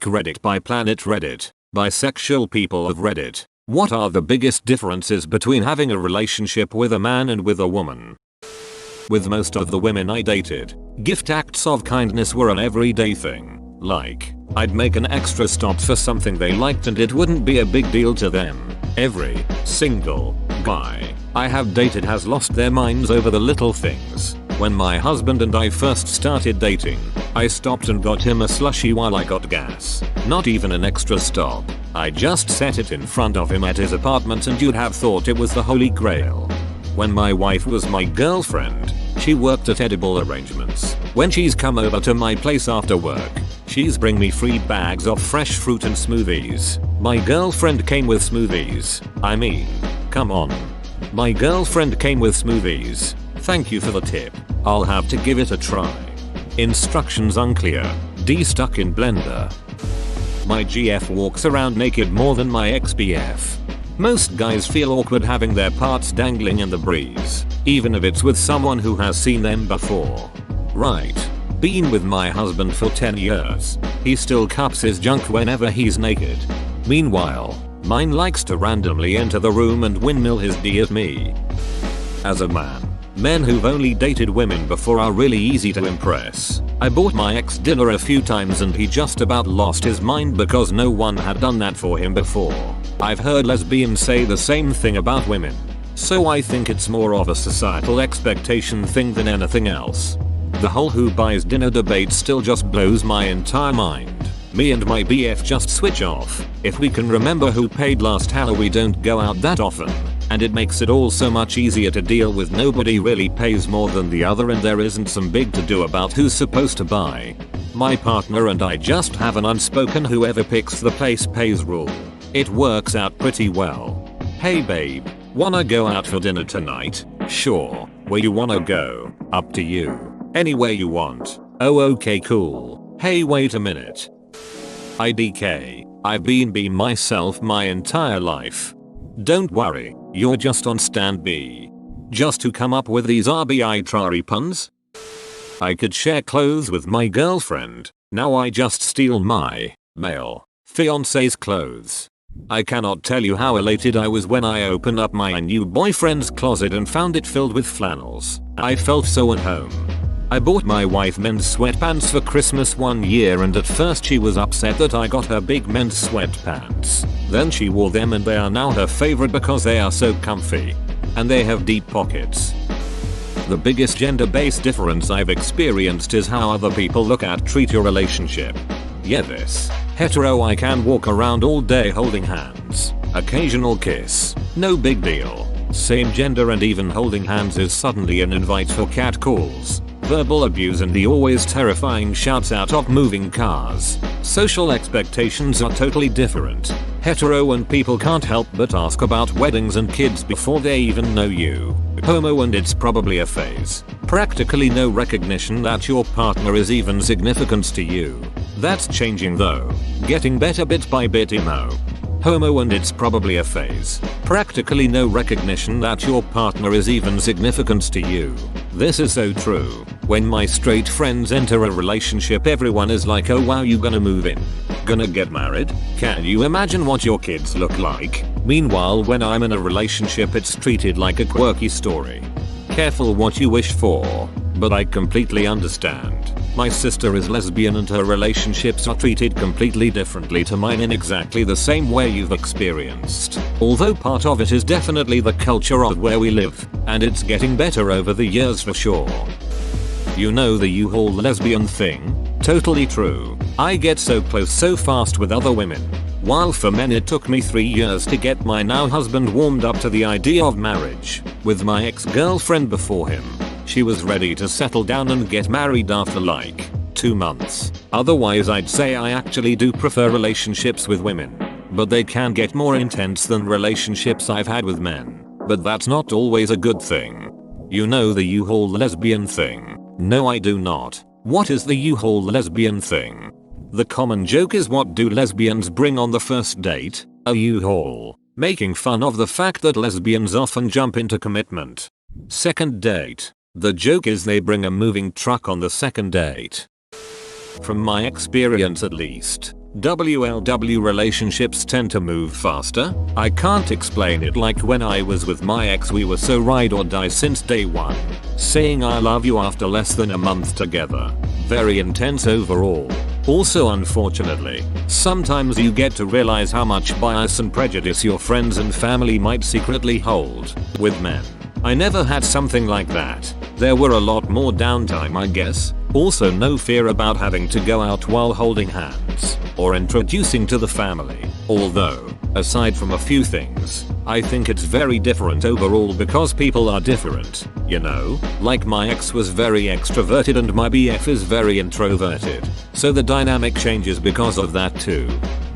Reddit by Planet Reddit, bisexual people of Reddit. What are the biggest differences between having a relationship with a man and with a woman? With most of the women I dated, gift acts of kindness were an everyday thing. Like, I'd make an extra stop for something they liked and it wouldn't be a big deal to them. Every single guy I have dated has lost their minds over the little things. When my husband and I first started dating, I stopped and got him a slushie while I got gas. Not even an extra stop. I just set it in front of him at his apartment and you'd have thought it was the holy grail. When my wife was my girlfriend, she worked at Edible Arrangements. When she's come over to my place after work, she's bring me free bags of fresh fruit and smoothies. My girlfriend came with smoothies. I mean, come on. My girlfriend came with smoothies. Thank you for the tip. I'll have to give it a try. Instructions unclear. D stuck in blender. My GF walks around naked more than my ex-BF. Most guys feel awkward having their parts dangling in the breeze, even if it's with someone who has seen them before. Right. Been with my husband for 10 years. He still cups his junk whenever he's naked. Meanwhile, mine likes to randomly enter the room and windmill his D at me. As a man, men who've only dated women before are really easy to impress. I bought my ex dinner a few times and he just about lost his mind because no one had done that for him before. I've heard lesbians say the same thing about women. So I think it's more of a societal expectation thing than anything else. The whole who buys dinner debate still just blows my entire mind. Me and my BF just switch off. If we can remember who paid last Halloween, we don't go out that often. And it makes it all so much easier to deal with. Nobody really pays more than the other and there isn't some big to do about who's supposed to buy. My partner and I just have an unspoken whoever picks the place pays rule. It works out pretty well. Hey babe, wanna go out for dinner tonight? Sure. Where you wanna go? Up to you. Anywhere you want. Oh okay cool. Hey wait a minute. IDK, I've been myself my entire life. Don't worry, you're just on stand B. Just to come up with these arbitrary puns? I could share clothes with my girlfriend, now I just steal my male fiance's clothes. I cannot tell you how elated I was when I opened up my new boyfriend's closet and found it filled with flannels. I felt so at home. I bought my wife men's sweatpants for Christmas one year and at first she was upset that I got her big men's sweatpants. Then she wore them and they are now her favorite because they are so comfy. And they have deep pockets. The biggest gender-based difference I've experienced is how other people look at treat your relationship. Yeah this. Hetero I can walk around all day holding hands. Occasional kiss. No big deal. Same gender and even holding hands is suddenly an invite for catcalls. Verbal abuse and the always terrifying shouts out of moving cars. Social expectations are totally different. Hetero and people can't help but ask about weddings and kids before they even know you. Homo and it's probably a phase. Practically no recognition that your partner is even significant to you. That's changing though. Getting better bit by bit emo. Homo and it's probably a phase. Practically no recognition that your partner is even significant to you. This is so true. When my straight friends enter a relationship everyone is like oh wow you gonna move in? Gonna get married? Can you imagine what your kids look like? Meanwhile when I'm in a relationship it's treated like a quirky story. Careful what you wish for. But I completely understand. My sister is lesbian and her relationships are treated completely differently to mine in exactly the same way you've experienced. Although part of it is definitely the culture of where we live, and it's getting better over the years for sure. You know the U-Haul lesbian thing? Totally true. I get so close so fast with other women. While for men it took me 3 years to get my now husband warmed up to the idea of marriage. With my ex-girlfriend before him, she was ready to settle down and get married after like 2 months. Otherwise I'd say I actually do prefer relationships with women. But they can get more intense than relationships I've had with men. But that's not always a good thing. You know the U-Haul lesbian thing? No I do not. What is the U-Haul lesbian thing? The common joke is what do lesbians bring on the first date? A U-Haul. Making fun of the fact that lesbians often jump into commitment. Second date. The joke is they bring a moving truck on the second date. From my experience at least, WLW relationships tend to move faster. I can't explain it, like when I was with my ex we were so ride or die since day one. Saying I love you after less than a month together. Very intense overall. Also unfortunately, sometimes you get to realize how much bias and prejudice your friends and family might secretly hold. With men, I never had something like that. There were a lot more downtime, I guess. Also no fear about having to go out while holding hands or introducing to the family. Although, aside from a few things, I think it's very different overall because people are different, you know? Like my ex was very extroverted and my BF is very introverted. So the dynamic changes because of that too.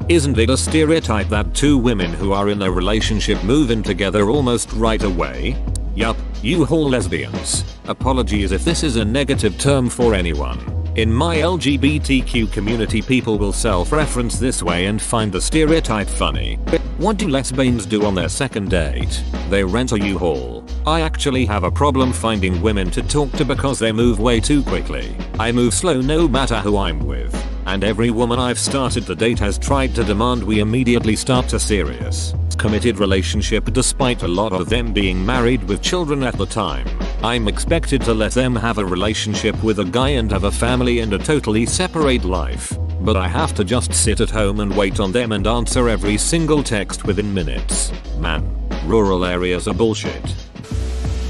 Isn't it a stereotype that two women who are in a relationship move in together almost right away? Yup, you whole lesbians. Apologies if this is a negative term for anyone. In my LGBTQ community people will self-reference this way and find the stereotype funny. What do lesbians do on their second date? They rent a U-Haul. I actually have a problem finding women to talk to because they move way too quickly. I move slow no matter who I'm with. And every woman I've started to date has tried to demand we immediately start a serious, committed relationship despite a lot of them being married with children at the time. I'm expected to let them have a relationship with a guy and have a family and a totally separate life. But I have to just sit at home and wait on them and answer every single text within minutes. Man, rural areas are bullshit.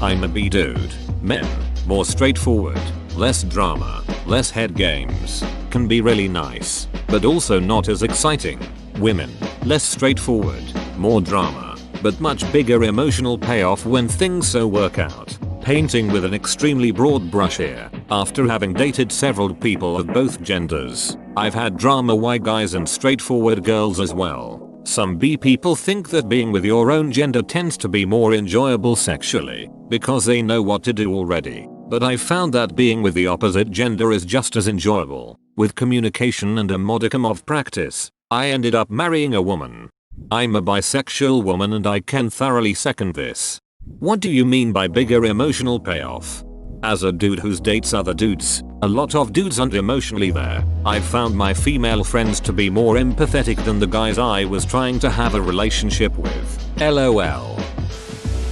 I'm a B dude. Men, more straightforward, less drama, less head games. Can be really nice, but also not as exciting. Women, less straightforward, more drama, but much bigger emotional payoff when things so work out. Painting with an extremely broad brush here. After having dated several people of both genders, I've had drama Y guys and straightforward girls as well. Some B people think that being with your own gender tends to be more enjoyable sexually, because they know what to do already. But I found that being with the opposite gender is just as enjoyable. With communication and a modicum of practice, I ended up marrying a woman. I'm a bisexual woman and I can thoroughly second this. What do you mean by bigger emotional payoff? As a dude who dates other dudes, a lot of dudes aren't emotionally there. I've found my female friends to be more empathetic than the guys I was trying to have a relationship with. LOL.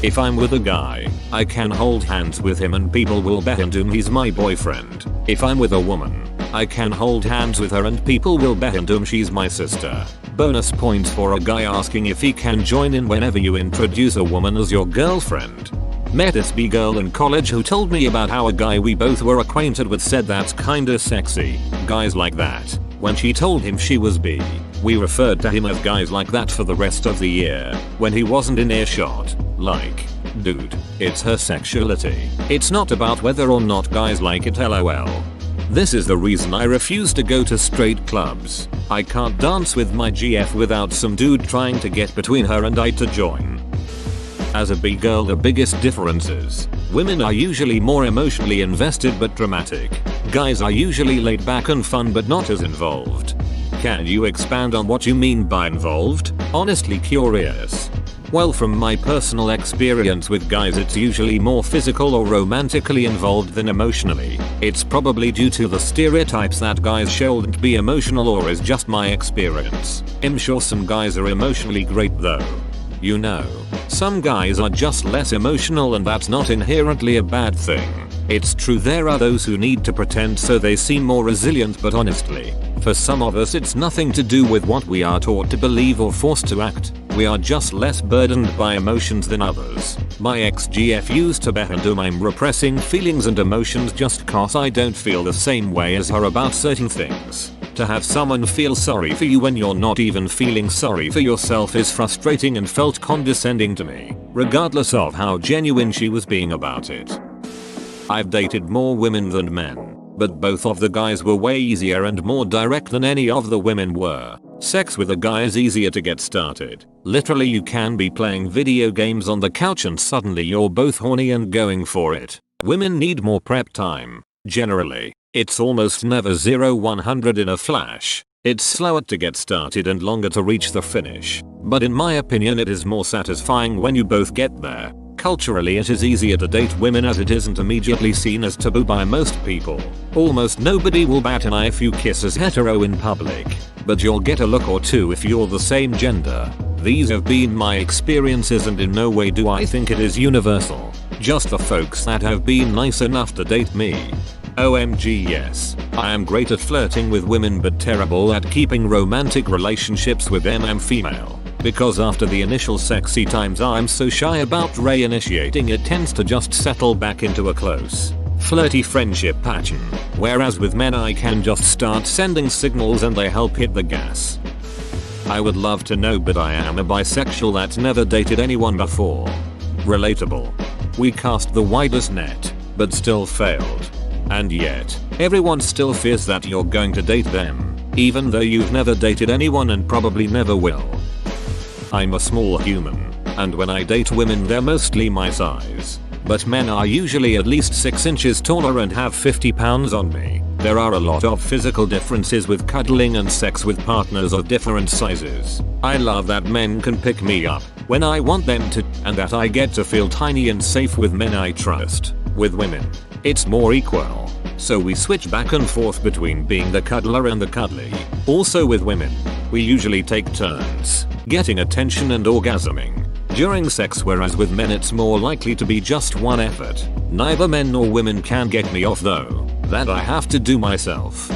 If I'm with a guy, I can hold hands with him and people will bet him he's my boyfriend. If I'm with a woman, I can hold hands with her and people will bet him she's my sister. Bonus points for a guy asking if he can join in whenever you introduce a woman as your girlfriend. Met this B girl in college who told me about how a guy we both were acquainted with said that's kinda sexy. Guys like that. When she told him she was B, we referred to him as guys like that for the rest of the year. When he wasn't in earshot. Like, dude, it's her sexuality. It's not about whether or not guys like it, lol. This is the reason I refuse to go to straight clubs. I can't dance with my GF without some dude trying to get between her and I to join. As a B girl, the biggest difference is women are usually more emotionally invested but dramatic. Guys are usually laid back and fun but not as involved. Can you expand on what you mean by involved? Honestly curious. Well, from my personal experience with guys, it's usually more physical or romantically involved than emotionally. It's probably due to the stereotypes that guys shouldn't be emotional, or is just my experience. I'm sure some guys are emotionally great though. You know, some guys are just less emotional and that's not inherently a bad thing. It's true there are those who need to pretend so they seem more resilient, but honestly, for some of us it's nothing to do with what we are taught to believe or forced to act. We are just less burdened by emotions than others. My ex-GF used to bet I'm repressing feelings and emotions just cause I don't feel the same way as her about certain things. To have someone feel sorry for you when you're not even feeling sorry for yourself is frustrating and felt condescending to me, regardless of how genuine she was being about it. I've dated more women than men, but both of the guys were way easier and more direct than any of the women were. Sex with a guy is easier to get started. Literally, you can be playing video games on the couch and suddenly you're both horny and going for it. Women need more prep time. Generally, it's almost never 0-100 in a flash. It's slower to get started and longer to reach the finish. But in my opinion, it is more satisfying when you both get there. Culturally it is easier to date women as it isn't immediately seen as taboo by most people. Almost nobody will bat an eye if you kiss as hetero in public, but you'll get a look or two if you're the same gender. These have been my experiences and in no way do I think it is universal. Just the folks that have been nice enough to date me. OMG yes, I am great at flirting with women but terrible at keeping romantic relationships with them. I'm female. Because after the initial sexy times I'm so shy about reinitiating, it tends to just settle back into a close, flirty friendship pattern. Whereas with men I can just start sending signals and they help hit the gas. I would love to know, but I am a bisexual that's never dated anyone before. Relatable. We cast the widest net, but still failed. And yet, everyone still fears that you're going to date them, even though you've never dated anyone and probably never will. I'm a small human, and when I date women they're mostly my size. But men are usually at least 6 inches taller and have 50 pounds on me. There are a lot of physical differences with cuddling and sex with partners of different sizes. I love that men can pick me up when I want them to, and that I get to feel tiny and safe with men I trust. With women, it's more equal. So we switch back and forth between being the cuddler and the cuddly. Also with women, we usually take turns getting attention and orgasming during sex, whereas with men it's more likely to be just one effort. Neither men nor women can get me off though. That I have to do myself.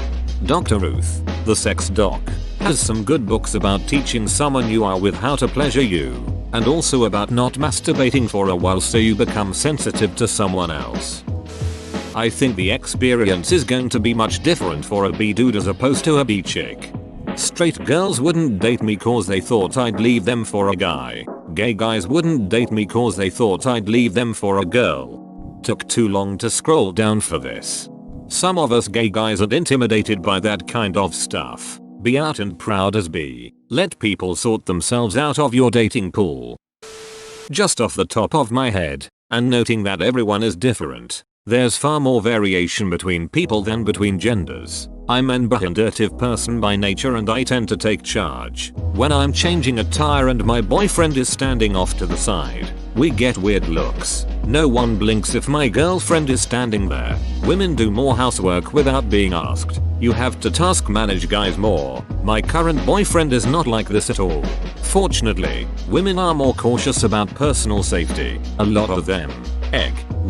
Dr. Ruth, the sex doc, has some good books about teaching someone you are with how to pleasure you, and also about not masturbating for a while so you become sensitive to someone else. I think the experience is going to be much different for a B-dude as opposed to a B-chick. Straight girls wouldn't date me cause they thought I'd leave them for a guy. Gay guys wouldn't date me cause they thought I'd leave them for a girl. Took too long to scroll down for this. Some of us gay guys are intimidated by that kind of stuff. Be out and proud as be. Let people sort themselves out of your dating pool. Just off the top of my head, and noting that everyone is different, there's far more variation between people than between genders. I'm an independent person by nature and I tend to take charge. When I'm changing a tire and my boyfriend is standing off to the side, we get weird looks. No one blinks if my girlfriend is standing there. Women do more housework without being asked. You have to task manage guys more. My current boyfriend is not like this at all. Fortunately, women are more cautious about personal safety. A lot of them,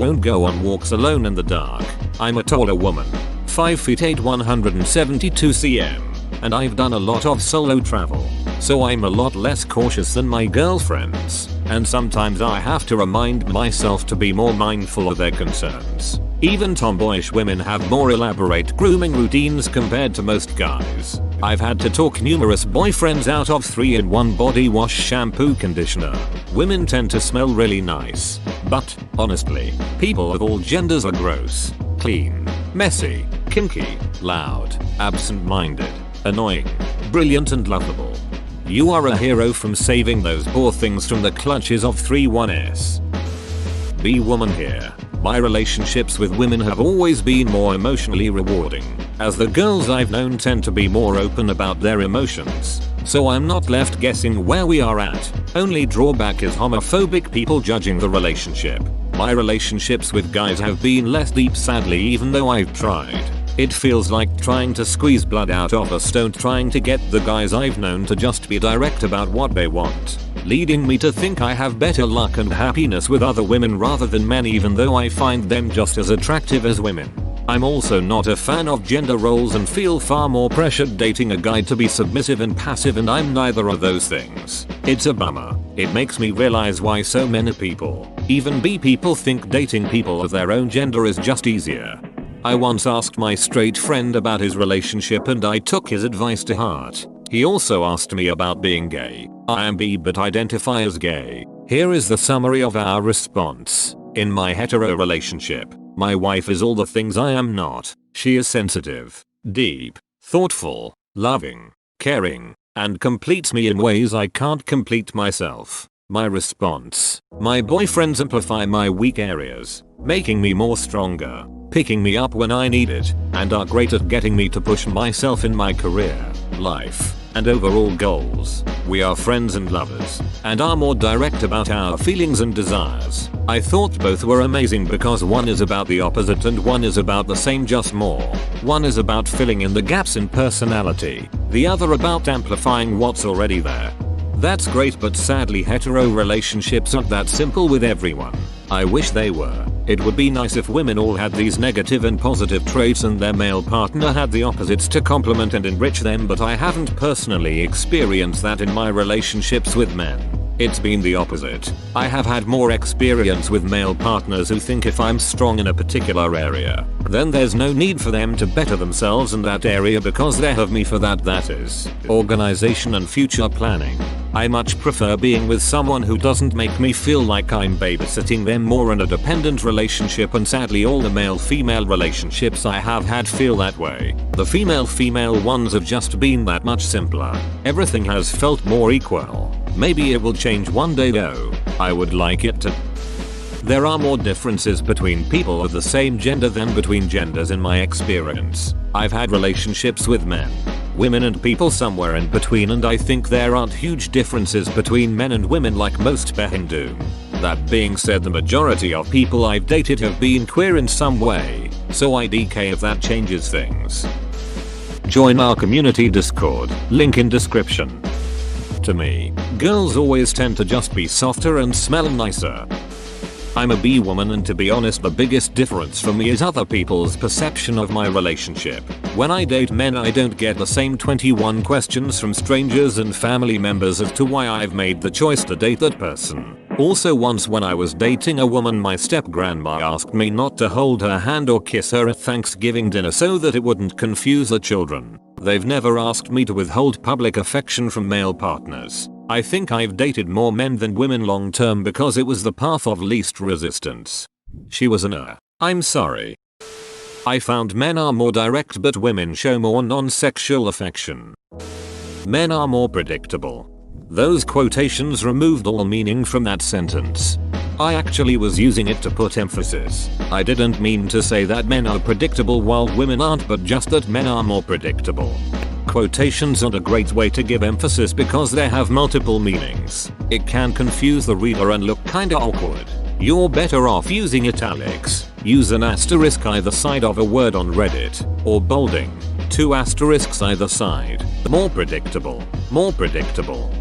won't go on walks alone in the dark. I'm a taller woman, 5'8", 172 cm, and I've done a lot of solo travel, so I'm a lot less cautious than my girlfriends, and sometimes I have to remind myself to be more mindful of their concerns. Even tomboyish women have more elaborate grooming routines compared to most guys. I've had to talk numerous boyfriends out of 3-in-1 body wash, shampoo, conditioner. Women tend to smell really nice, but honestly, people of all genders are gross, clean, messy, kinky, loud, absent-minded, annoying, brilliant and lovable. You are a hero from saving those poor things from the clutches of 3-1s. Be woman here. My relationships with women have always been more emotionally rewarding, as the girls I've known tend to be more open about their emotions, so I'm not left guessing where we are at. Only drawback is homophobic people judging the relationship. My relationships with guys have been less deep sadly, even though I've tried. It feels like trying to squeeze blood out of a stone, trying to get the guys I've known to just be direct about what they want, leading me to think I have better luck and happiness with other women rather than men, even though I find them just as attractive as women. I'm also not a fan of gender roles and feel far more pressured dating a guy to be submissive and passive, and I'm neither of those things. It's a bummer. It makes me realize why so many people, even B people, think dating people of their own gender is just easier. I once asked my straight friend about his relationship and I took his advice to heart. He also asked me about being gay. I am bi but identify as gay. Here is the summary of our response. In my hetero relationship, my wife is all the things I am not. She is sensitive, deep, thoughtful, loving, caring, and completes me in ways I can't complete myself. My response: my boyfriends amplify my weak areas, making me more stronger, picking me up when I need it, and are great at getting me to push myself in my career, life, and overall goals. We are friends and lovers, and are more direct about our feelings and desires. I thought both were amazing because one is about the opposite and one is about the same, just more. One is about filling in the gaps in personality, the other about amplifying what's already there. That's great, but sadly hetero relationships aren't that simple with everyone. I wish they were. It would be nice if women all had these negative and positive traits and their male partner had the opposites to complement and enrich them, but I haven't personally experienced that in my relationships with men. It's been the opposite. I have had more experience with male partners who think if I'm strong in a particular area, then there's no need for them to better themselves in that area because they have me for that. That is organization and future planning. I much prefer being with someone who doesn't make me feel like I'm babysitting them more in a dependent relationship, and sadly all the male-female relationships I have had feel that way. The female-female ones have just been that much simpler. Everything has felt more equal. Maybe it will change one day though. I would like it to. There are more differences between people of the same gender than between genders in my experience. I've had relationships with men, women and people somewhere in between, and I think there aren't huge differences between men and women like most men do. That being said, the majority of people I've dated have been queer in some way, so IDK if that changes things. Join our community Discord, link in description. To me, girls always tend to just be softer and smell nicer. I'm a B woman, and to be honest the biggest difference for me is other people's perception of my relationship. When I date men I don't get the same 21 questions from strangers and family members as to why I've made the choice to date that person. Also, once when I was dating a woman, my step-grandma asked me not to hold her hand or kiss her at Thanksgiving dinner so that it wouldn't confuse the children. They've never asked me to withhold public affection from male partners. I think I've dated more men than women long term because it was the path of least resistance. She was an I'm sorry. I found men are more direct but women show more non-sexual affection. Men are more predictable. Those quotations removed all meaning from that sentence. I actually was using it to put emphasis. I didn't mean to say that men are predictable while women aren't, but just that men are more predictable. Quotations aren't a great way to give emphasis because they have multiple meanings. It can confuse the reader and look kinda awkward. You're better off using italics. Use an asterisk either side of a word on Reddit, or bolding. 2 asterisks either side. More predictable. More predictable.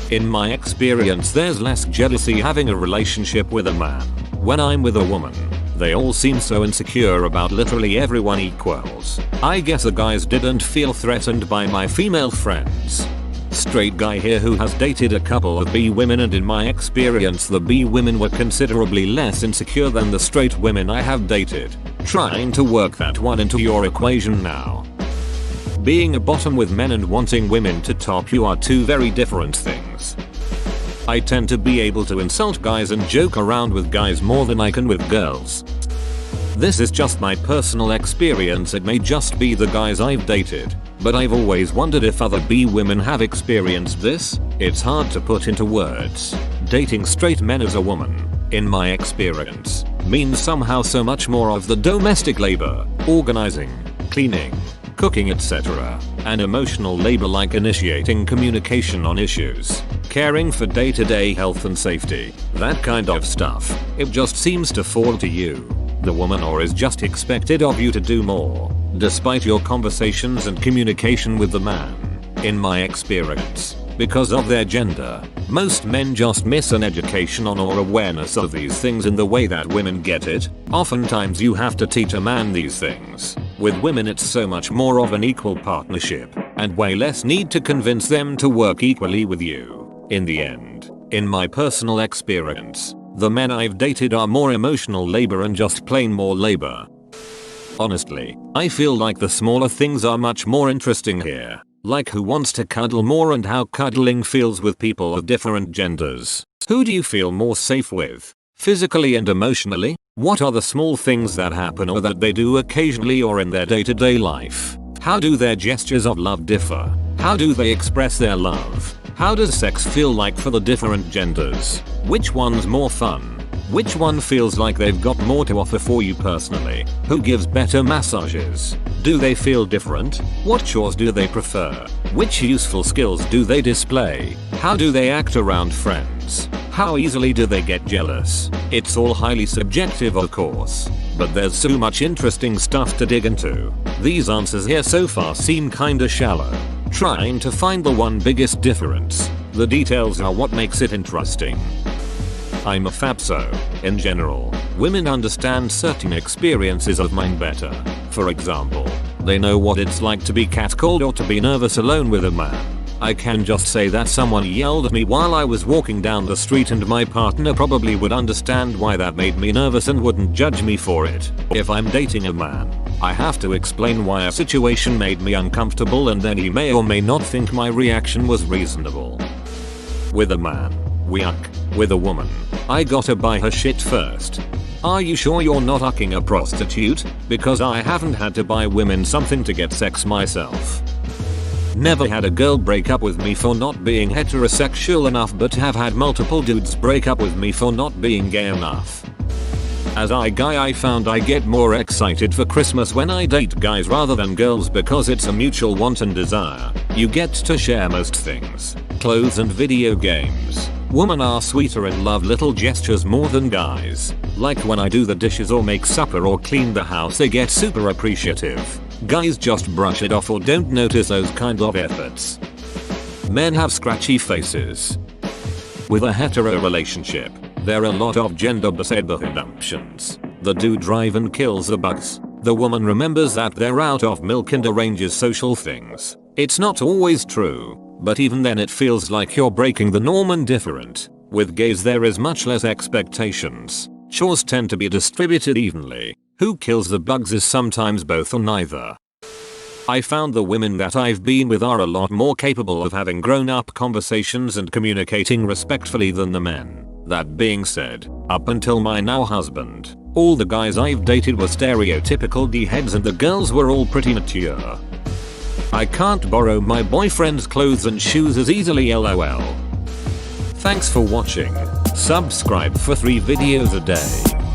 In my experience there's less jealousy having a relationship with a man. When I'm with a woman, they all seem so insecure about literally everyone equals. I guess the guys didn't feel threatened by my female friends. Straight guy here who has dated a couple of B women, and in my experience the B women were considerably less insecure than the straight women I have dated. Trying to work that one into your equation now. Being a bottom with men and wanting women to top you are two very different things. I tend to be able to insult guys and joke around with guys more than I can with girls. This is just my personal experience, it may just be the guys I've dated, but I've always wondered if other B women have experienced this. It's hard to put into words. Dating straight men as a woman, in my experience, means somehow so much more of the domestic labor, organizing, cleaning, cooking, etc., and emotional labor like initiating communication on issues, caring for day-to-day health and safety, that kind of stuff. It just seems to fall to you, the woman, or is just expected of you to do more, despite your conversations and communication with the man. In my experience, because of their gender, most men just miss an education on or awareness of these things in the way that women get it. Oftentimes you have to teach a man these things. With women it's so much more of an equal partnership, and way less need to convince them to work equally with you. In the end, in my personal experience, the men I've dated are more emotional labor and just plain more labor. Honestly, I feel like the smaller things are much more interesting here. Like who wants to cuddle more and how cuddling feels with people of different genders. Who do you feel more safe with, physically and emotionally? What are the small things that happen or that they do occasionally or in their day-to-day life? How do their gestures of love differ? How do they express their love? How does sex feel like for the different genders? Which one's more fun? Which one feels like they've got more to offer for you personally? Who gives better massages? Do they feel different? What chores do they prefer? Which useful skills do they display? How do they act around friends? How easily do they get jealous? It's all highly subjective, of course, but there's so much interesting stuff to dig into. These answers here so far seem kinda shallow. Trying to find the one biggest difference. The details are what makes it interesting. I'm a fabso. In general, women understand certain experiences of mine better. For example, they know what it's like to be catcalled or to be nervous alone with a man. I can just say that someone yelled at me while I was walking down the street and my partner probably would understand why that made me nervous and wouldn't judge me for it. If I'm dating a man, I have to explain why a situation made me uncomfortable and then he may or may not think my reaction was reasonable. With a man, yuck. With a woman, I gotta buy her shit first. Are you sure you're not ucking a prostitute? Because I haven't had to buy women something to get sex myself. Never had a girl break up with me for not being heterosexual enough, but have had multiple dudes break up with me for not being gay enough. As a guy, I found I get more excited for Christmas when I date guys rather than girls because it's a mutual want and desire. You get to share most things. Clothes and video games. Women are sweeter and love little gestures more than guys. Like when I do the dishes or make supper or clean the house, they get super appreciative. Guys just brush it off or don't notice those kind of efforts. Men have scratchy faces. With a hetero relationship, there are a lot of gender assumptions. The dude drives and kills the bugs. The woman remembers that they're out of milk and arranges social things. It's not always true, but even then it feels like you're breaking the norm and different. With gays there is much less expectations. Chores tend to be distributed evenly. Who kills the bugs is sometimes both or neither. I found the women that I've been with are a lot more capable of having grown-up conversations and communicating respectfully than the men. That being said, up until my now husband, all the guys I've dated were stereotypical D-heads and the girls were all pretty mature. I can't borrow my boyfriend's clothes and shoes as easily, lol. Thanks for watching. Subscribe for 3 videos a day.